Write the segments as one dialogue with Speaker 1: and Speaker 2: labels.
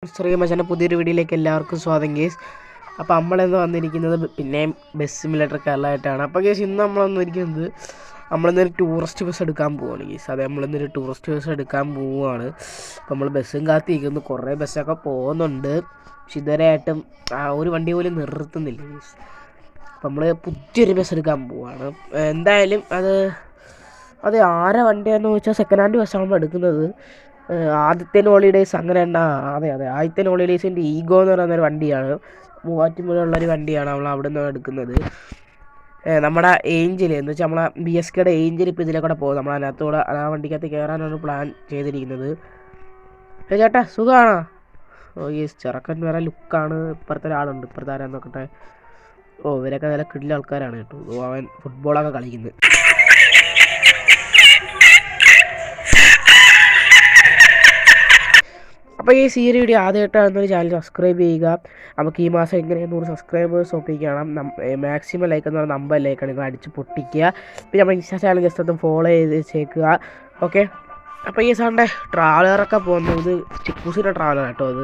Speaker 1: ചെറിയ മച്ചാൻ്റെ പുതിയൊരു വീഡിയോയിലേക്ക് എല്ലാവർക്കും സ്വാഗതം ഗേസ്. അപ്പോൾ നമ്മളിന്ന് വന്നിരിക്കുന്നത് പിന്നെയും ബസ് സിമുലേറ്റർ കേരളമായിട്ടാണ്. അപ്പോൾ ഗേസ് ഇന്ന് നമ്മൾ വന്നിരിക്കുന്നത് നമ്മളിന്നൊരു ടൂറിസ്റ്റ് ബസ് എടുക്കാൻ പോവുകയാണ് ഗേസ്. അതെ, നമ്മളിന്നൊരു ടൂറിസ്റ്റ് ബസ് എടുക്കാൻ പോവുകയാണ്. അപ്പോൾ നമ്മൾ ബസ്സും കാത്തിരിക്കുന്നു, കുറേ ബസ്സൊക്കെ പോകുന്നുണ്ട്. പക്ഷെ ഇതുവരെയായിട്ടും ഒരു വണ്ടി പോലും നിർത്തുന്നില്ല ഗേസ്. അപ്പോൾ നമ്മൾ പുതിയൊരു ബസ് എടുക്കാൻ പോവുകയാണ്. എന്തായാലും അത് ആരെ വണ്ടിയാണെന്ന് ചോദിച്ചാൽ സെക്കൻഡ് ഹാൻഡ് ബസ്സാണ് നമ്മൾ എടുക്കുന്നത്. ആദ്യത്തെ ഹോളിഡേയ്സ് അങ്ങനെ അതെ ആദ്യത്തെ ഹോളിഡേയ്സിൻ്റെ ഈഗോ എന്ന് പറയുന്നൊരു വണ്ടിയാണ്, മൂവാറ്റുപുഴയുള്ളൊരു വണ്ടിയാണ് നമ്മൾ അവിടെ നിന്ന് എടുക്കുന്നത്. നമ്മുടെ ഏഞ്ചൽ എന്ന് വെച്ചാൽ നമ്മളെ BSKയുടെ ഏഞ്ചൽ ഇപ്പോൾ ഇതിലെ കൂടെ പോകും. നമ്മളതിനകത്തൂടെ ആ വണ്ടിക്കകത്ത് കയറാനാണ് പ്ലാൻ ചെയ്തിരിക്കുന്നത്. ചേട്ടാ സുഖമാണോ? ചെറുക്കൻ വേറെ ലുക്കാണ്. ഇപ്പുറത്തെ ഒരാളുണ്ട്, ഇപ്പുറത്തെ ആരാന്ന് നോക്കട്ടെ. ഇവരൊക്കെ നല്ല കിടില ആൾക്കാരാണ് കേട്ടോ. അവൻ ഫുട്ബോളൊക്കെ കളിക്കുന്നത്. അപ്പോൾ ഈ ഒരു വീഡിയോ ആദ്യമായിട്ടാണെന്നൊരു ചാനൽ സബ്സ്ക്രൈബ് ചെയ്യുക. നമുക്ക് ഈ മാസം എങ്ങനെ 100 സബ്സ്ക്രൈബേഴ്സ് ഒപ്പിക്കണം. മാക്സിമം ലൈക്ക് എന്ന് പറഞ്ഞാൽ 50 ലൈക്കാണ്, നിങ്ങൾ അടിച്ച് പൊട്ടിക്കുക. പിന്നെ നമ്മൾ ഇൻസ്റ്റാ ചാനൽ ജസ്റ്റ് ഒന്ന് ഫോളോ ചെയ്ത് വെച്ചേക്കുക. ഓക്കെ, അപ്പോൾ ഈ സാറിൻ്റെ ട്രാവലറൊക്കെ പോകുന്നത് ചിക്കൂസിൻ്റെ ട്രാവലർ കേട്ടോ. അത്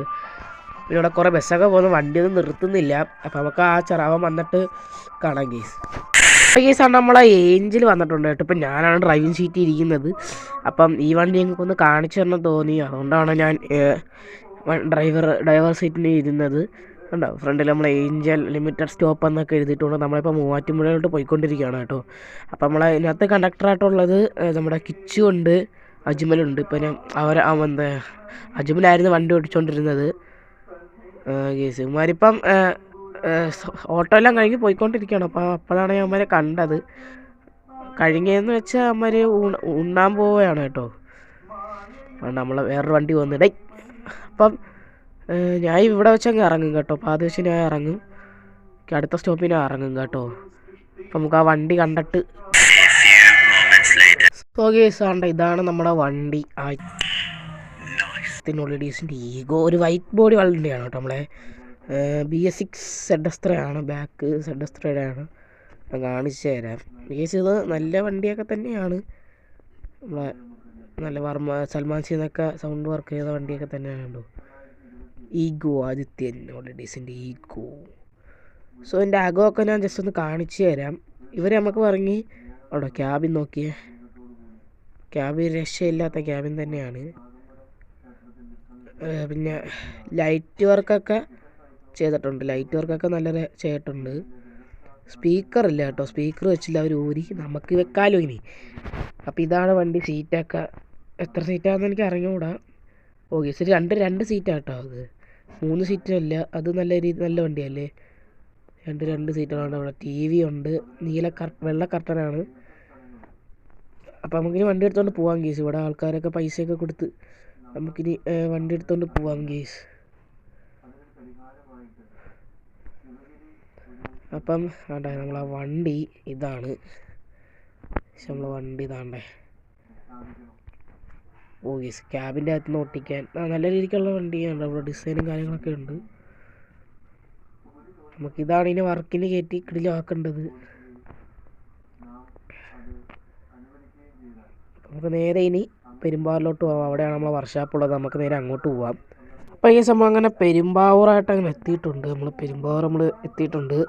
Speaker 1: പിന്നെ ഇവിടെ കുറേ ബസ്സൊക്കെ പോകുന്നു, വണ്ടിയൊന്നും നിർത്തുന്നില്ല. അപ്പോൾ നമുക്ക് ആ ചെറാവൻ വന്നിട്ട് കാണാം ഗേസ്. അപ്പോൾ ഈ സാറിന് നമ്മളെ ഏഞ്ചിൽ വന്നിട്ടുണ്ട് കേട്ടോ. ഇപ്പം ഞാനാണ് ഡ്രൈവിംഗ് സീറ്റിൽ ഇരിക്കുന്നത്. അപ്പം ഈ വണ്ടി ഞങ്ങൾക്കൊന്ന് കാണിച്ചു തരണം തോന്നി, അതുകൊണ്ടാണ് ഞാൻ ഡ്രൈവർ സീറ്റിൽ ഇരുന്നത്. ഉണ്ടോ ഫ്രണ്ടിൽ നമ്മൾ ഏഞ്ചൽ ലിമിറ്റഡ് സ്റ്റോപ്പ് എന്നൊക്കെ എഴുതിയിട്ടുണ്ട്. നമ്മളിപ്പോൾ മൂവാറ്റുപുഴയിലോട്ട് പോയിക്കൊണ്ടിരിക്കുകയാണ് കേട്ടോ. അപ്പോൾ നമ്മളെ ഇതിനകത്ത് കണ്ടക്ടറായിട്ടുള്ളത് നമ്മുടെ കിച്ചു ഉണ്ട്, അജ്മലുണ്ട്. പിന്നെ എന്താ അജ്മലായിരുന്നു വണ്ടി ഓടിച്ചുകൊണ്ടിരുന്നത് കേസ്. ഇവന്മാരിപ്പം ഓട്ടോ എല്ലാം കഴിഞ്ഞ് പോയിക്കൊണ്ടിരിക്കുകയാണ്. അപ്പോൾ അപ്പോഴാണ് അവന്മാരെ കണ്ടത്. കഴിഞ്ഞതെന്ന് വെച്ചാൽ അവന്മാർ ഉണ്ണാൻ പോവുകയാണ് കേട്ടോ. നമ്മൾ വേറൊരു വണ്ടി വന്നിടേ. അപ്പം ഞാൻ ഇവിടെ വെച്ചങ്ങ് ഇറങ്ങും കേട്ടോ. അപ്പോൾ അത് വെച്ച് ഞാൻ ഇറങ്ങും, അടുത്ത സ്റ്റോപ്പിൽ ഞാൻ ഇറങ്ങും കേട്ടോ. അപ്പം നമുക്ക് ആ വണ്ടി കണ്ടിട്ട് കേസാണ്ട് ഇതാണ് നമ്മുടെ വണ്ടി. ഹോളിഡേയ്സിൻ്റെ ഈഗോ ഒരു വൈറ്റ് ബോഡി വണ്ടിയാണ് കേട്ടോ. നമ്മളെ BS6 ZS3 ആണ്, ബാക്ക് ZS3 ആണ്. ഞാൻ കാണിച്ചു തരാം. ഇത് നല്ല വണ്ടിയൊക്കെ തന്നെയാണ്. നമ്മളെ നല്ല സൽമാൻ സിന്നൊക്കെ സൗണ്ട് വർക്ക് ചെയ്ത വണ്ടിയൊക്കെ തന്നെയാണ് കേട്ടോ. ഈഗോ ആദിത്യൻ ഹോളിഡേയ്സിൻ്റെ ഈഗോ. സോ എൻ്റെ അകമൊക്കെ ഞാൻ ജസ്റ്റ് ഒന്ന് കാണിച്ചു തരാം. ഇവർ നമുക്ക് പറഞ്ഞ് അവിടെ ക്യാബിൻ നോക്കിയേ, ക്യാബിൻ രക്ഷയില്ലാത്ത ക്യാബിൻ തന്നെയാണ്. പിന്നെ ലൈറ്റ് വർക്കൊക്കെ ചെയ്തിട്ടുണ്ട്, ലൈറ്റ് വർക്കൊക്കെ നല്ല ചെയ്തിട്ടുണ്ട്. സ്പീക്കറില്ല കേട്ടോ, സ്പീക്കർ വെച്ചില്ല അവർ ഊരി, നമുക്ക് വെക്കാലോ ഇനി. അപ്പോൾ ഇതാണ് വണ്ടി. സീറ്റൊക്കെ എത്ര സീറ്റാണെന്ന് എനിക്ക് അറിഞ്ഞുകൂടാ. ശരി, രണ്ട് സീറ്റാണ് കേട്ടോ. അത് 3 സീറ്റല്ല, അത് നല്ല വണ്ടിയല്ലേ. രണ്ട് സീറ്റുകളാണ്. അവിടെ TV ഉണ്ട്, വെള്ള കർട്ടനാണ്. അപ്പോൾ നമുക്കിനി വണ്ടി എടുത്തുകൊണ്ട് പോവാം കേസ്. ഇവിടെ ആൾക്കാരൊക്കെ പൈസയൊക്കെ കൊടുത്ത് നമുക്കിനി വണ്ടി എടുത്തുകൊണ്ട് പോവാം കേസ്. അപ്പം വേണ്ട, നമ്മളെ വണ്ടി ഇതാണ്. നമ്മളെ വണ്ടി ഇതാണ്ടേ. കേസ് ക്യാബിൻ്റെ അകത്ത് നിന്ന് ഒട്ടിക്കാൻ നല്ല രീതിക്കുള്ള വണ്ടിയാണ്. അവിടെ ഡിസൈനും കാര്യങ്ങളൊക്കെ ഉണ്ട്. നമുക്കിതാണ് ഇനി വർക്കിന് കയറ്റി കിടിലാക്കേണ്ടത്. നമുക്ക് നേരെ ഇനി പെരുമ്പാവൂരിലോട്ട് പോകാം. അവിടെയാണ് നമ്മളെ വർക്ക്ഷോപ്പുള്ളത്. നമുക്ക് നേരെ അങ്ങോട്ട് പോവാം. അപ്പോൾ ഈ സംഭവം അങ്ങനെ പെരുമ്പാവൂരായിട്ട് അങ്ങനെ എത്തിയിട്ടുണ്ട്. നമ്മൾ എത്തിയിട്ടുണ്ട്.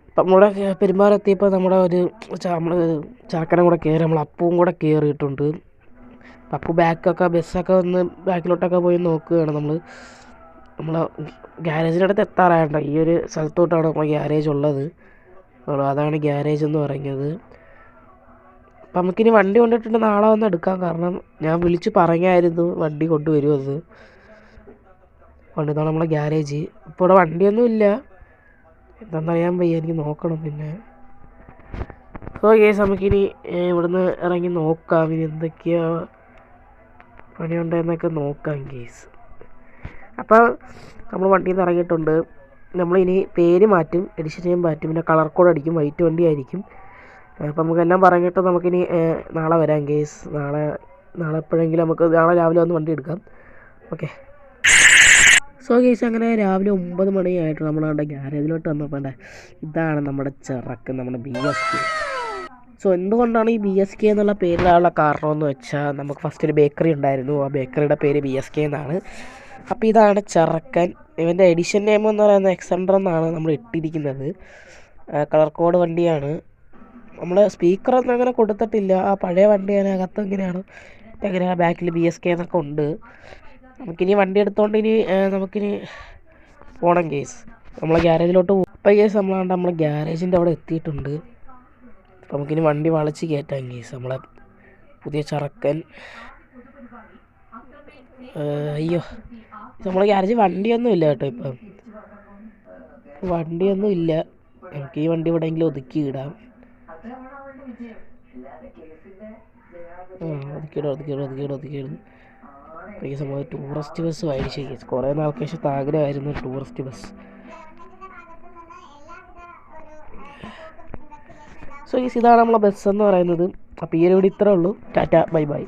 Speaker 1: അപ്പം നമ്മുടെ പെരുമ്പാവൂർ എത്തിയപ്പോൾ നമ്മൾ ചാക്കനും കൂടെ കയറി, നമ്മൾ അപ്പവും കൂടെ കയറിയിട്ടുണ്ട്. അപ്പു ബസ്സൊക്കെ ഒന്ന് ബാക്കിലോട്ടൊക്കെ പോയി നോക്കുകയാണ്. നമ്മളെ ഗ്യാരേജിൻ്റെ അടുത്ത് എത്താറായണ്ട. ഈ ഒരു സ്ഥലത്തോട്ടാണ് നമ്മൾ ഗ്യാരേജ് ഉള്ളത്. അതാണ് ഗ്യാരേജ് എന്ന് പറയുന്നത്. അപ്പം നമുക്കിനി വണ്ടി കൊണ്ടിട്ടുണ്ട് നാളെ വന്ന് എടുക്കാം. കാരണം ഞാൻ വിളിച്ച് പറഞ്ഞായിരുന്നു വണ്ടി കൊണ്ടുവരുമെന്ന്. ഇതാണ് നമ്മളെ ഗ്യാരേജ്. ഇപ്പോൾ ഇവിടെ വണ്ടിയൊന്നും ഇല്ല, എന്താണെന്നറിയാൻ വയ്യ, എനിക്ക് നോക്കണം. പിന്നെ കേസ് നമുക്കിനി ഇവിടുന്ന് ഇറങ്ങി നോക്കാം, ഇനി എന്തൊക്കെയാ പണിയുണ്ടെന്നൊക്കെ നോക്കാം കേസ്. അപ്പോൾ നമ്മൾ വണ്ടിയിൽ നിന്ന് ഇറങ്ങിയിട്ടുണ്ട്. നമ്മളിനി പേര് മാറ്റും, എഡിഷൻ ചെയ്യാൻ പറ്റും, പിന്നെ കളർ കോഡ് അടിക്കും, വൈറ്റ് വണ്ടി ആയിരിക്കും. അപ്പം നമുക്കെല്ലാം പറഞ്ഞിട്ട് നമുക്കിനി നാളെ വരാം കേസ്. നാളെ എപ്പോഴെങ്കിലും നാളെ രാവിലെ വന്ന് വണ്ടി എടുക്കാം. ഓക്കെ. കേസ് അങ്ങനെ രാവിലെ 9 മണിയായിട്ട് നമ്മളവിടെ ഗ്യാരേജിലോട്ട് വന്നപ്പോൾ ഇതാണ് നമ്മുടെ ചെറുക്കൻ, നമ്മുടെ BSK. എന്തുകൊണ്ടാണ് ഈ BSK എന്നുള്ള പേരിടാനുള്ള കാരണമെന്ന് വെച്ചാൽ നമുക്ക് ഫസ്റ്റ് ഒരു ബേക്കറി ഉണ്ടായിരുന്നു. ആ ബേക്കറിയുടെ പേര് BSK എന്നാണ്. അപ്പോൾ ഇതാണ് ചെറുക്കൻ. ഇവൻ്റെ എഡിഷൻ നെയിം എന്ന് പറയുന്നത് എക്സെൻഡർ എന്നാണ് നമ്മൾ ഇട്ടിരിക്കുന്നത്. കളർ കോഡ് വണ്ടിയാണ്. നമ്മൾ സ്പീക്കറൊന്നും അങ്ങനെ കൊടുത്തിട്ടില്ല. ആ പഴയ വണ്ടി അതിനകത്ത് ഇങ്ങനെയാണ്. എങ്ങനെയാണ് ബാക്കിൽ BSK എന്നൊക്കെ ഉണ്ട്. നമുക്കിനി വണ്ടി എടുത്തുകൊണ്ട് നമുക്കിനി പോകണം കേസ്. നമ്മളെ ഗ്യാരേജിലോട്ട് പോകും. അപ്പോൾ കേസ് നമ്മളെ ഗ്യാരേജിൻ്റെ അവിടെ എത്തിയിട്ടുണ്ട്. അപ്പോൾ നമുക്കിനി വണ്ടി വളച്ച് കയറ്റാം കേസ്. നമ്മളെ പുതിയ ചെറുക്കൻ. അയ്യോ, നമ്മളെ ഗ്യാരേജ് വണ്ടിയൊന്നും ഇല്ല കേട്ടോ. ഇപ്പം വണ്ടിയൊന്നും ഇല്ല. നമുക്ക് ഈ വണ്ടി എവിടെയെങ്കിലും ഒതുക്കി ഇടാം. ഒതുക്കിയിടും. ഈ സമയത്ത് ടൂറിസ്റ്റ് ബസ് മേടിച്ചു. കുറേ നാൾക്ക് ശേഷം ആഗ്രഹമായിരുന്നു ടൂറിസ്റ്റ് ബസ്. സോ ഇതാണ് നമ്മളെ ബസ് എന്ന് പറയുന്നത്. അപ്പോൾ ഈ ഒരു വീഡിയോ ഇത്രേ ഉള്ളൂ. Tata bye bye.